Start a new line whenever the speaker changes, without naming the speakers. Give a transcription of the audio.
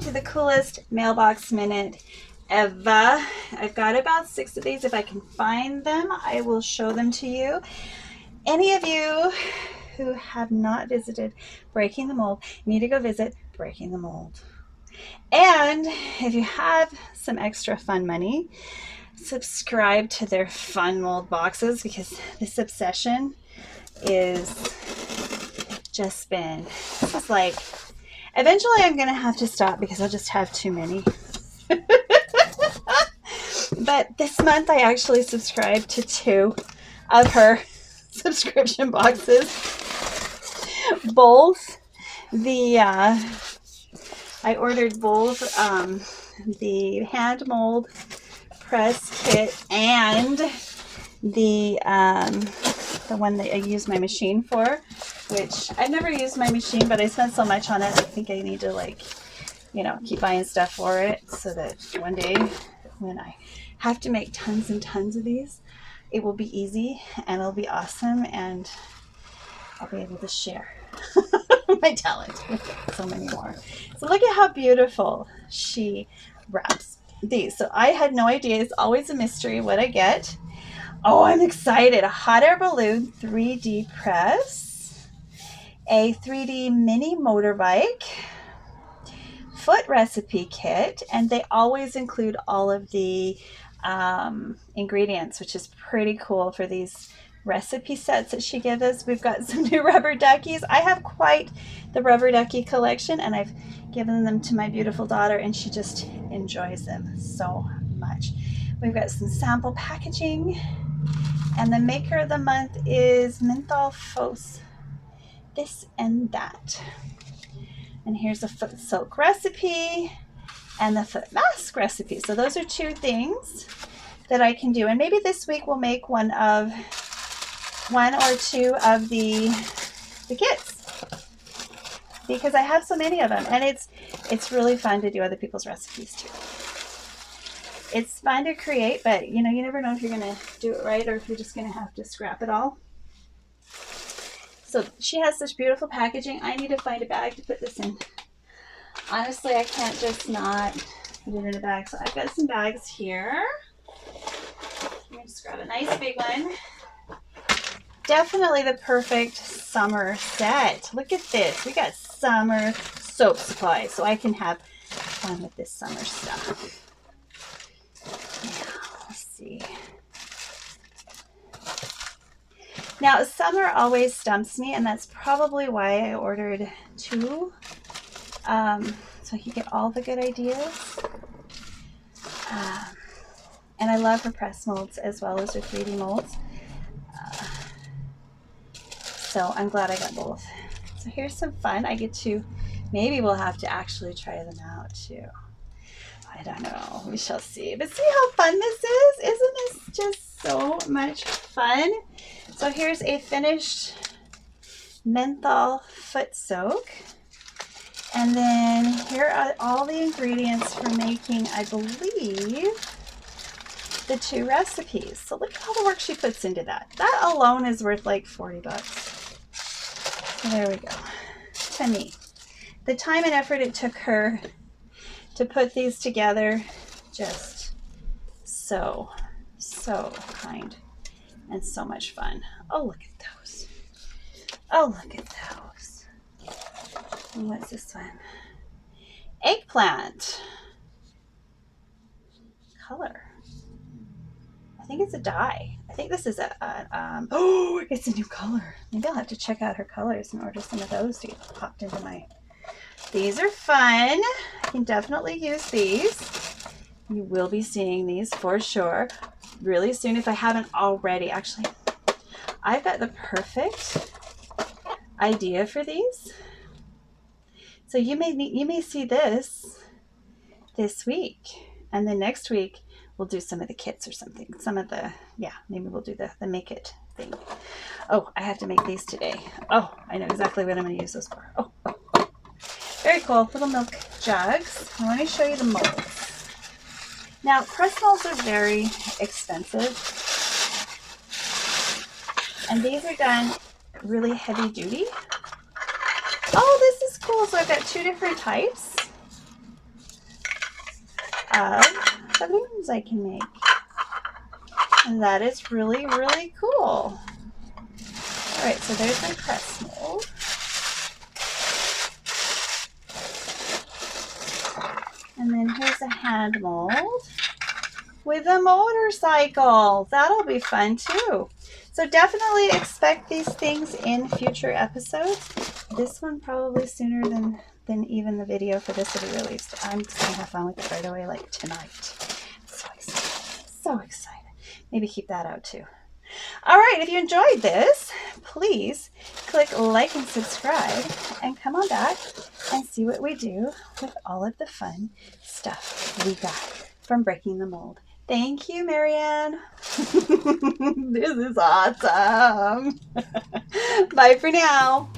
to the coolest mailbox minute ever. I've got about 6 of these. If I can find them, I will show them to you. Any of you who have not visited Breaking the Mold need to go visit Breaking the Mold. And if you have some extra fun money, subscribe to their fun mold boxes, because this obsession is just been, it's like, eventually I'm going to have to stop because I'll just have too many. But this month I actually subscribed to 2 of her subscription boxes. Both the, I ordered both the hand mold press kit and the one that I use my machine for, which I've never used my machine, but I spent so much on it, I think I need to, like, you know, keep buying stuff for it so that one day when I have to make tons and tons of these, it will be easy and it'll be awesome, and I'll be able to share my talent with so many more. So look at how beautiful she wraps these. So I had no idea. It's always a mystery what I get. Oh, I'm excited. A hot air balloon 3D press, a 3D mini motorbike, foot recipe kit, and they always include all of the ingredients, which is pretty cool for these recipe sets that she gives us. We've got some new rubber duckies. I have quite the rubber ducky collection, and I've given them to my beautiful daughter, and she just enjoys them so much. We've got some sample packaging, and the maker of the month is Menthol Fos. This and that. And here's a foot soak recipe and the foot mask recipe. So those are 2 things that I can do. And maybe this week we'll make one or 2 of the kits, because I have so many of them, and it's really fun to do other people's recipes too. It's fun to create, but you know, you never know if you're going to do it right or if you're just going to have to scrap it all. So she has such beautiful packaging. I need to find a bag to put this in. Honestly, I can't just not put it in a bag. So I've got some bags here. Let me just grab a nice big one. Definitely the perfect summer set. Look at this. We got summer soap supplies, so I can have fun with this summer stuff. Now, let's see. Now, summer always stumps me, and that's probably why I ordered 2, so I can get all the good ideas. And I love her press molds as well as her 3D molds. So I'm glad I got both. So here's some fun. I get to, maybe we'll have to actually try them out too. I don't know. We shall see. But see how fun this is? Isn't this just so much fun? So here's a finished menthol foot soak. And then here are all the ingredients for making, I believe, the 2 recipes. So look at all the work she puts into that. That alone is worth like $40. So there we go. To me, the time and effort it took her to put these together, just so kind and so much fun. Oh, look at those. Oh, look at those. And what's this one? Eggplant. Color. I think it's a dye. I think this is oh, it's a new color. Maybe I'll have to check out her colors and order some of those to get popped into my. These are fun. I can definitely use these. You will be seeing these for sure really soon if I haven't already. Actually, I've got the perfect idea for these. So you may see this week, and then next week we'll do some of the kits or something. Some of the, yeah, maybe we'll do the make it thing. Oh, I have to make these today. Oh, I know exactly what I'm going to use those for. Oh. Very cool. Little milk jugs. I want to show you the molds. Now, press molds are very expensive, and these are done really heavy duty. Oh, this is cool. So I've got 2 different types. of balloons I can make. And that is really, really cool. All right, so there's my press mold. And then here's a hand mold with a motorcycle. That'll be fun too. So definitely expect these things in future episodes. This one probably sooner than even the video for this will be released. I'm just gonna have fun with it right away, like tonight. So excited, so excited. Maybe keep that out too. All right, if you enjoyed this, please click like and subscribe and come on back and see what we do with all of the fun stuff we got from breaking the mold. Thank you, Marianne. This is awesome. Bye for now.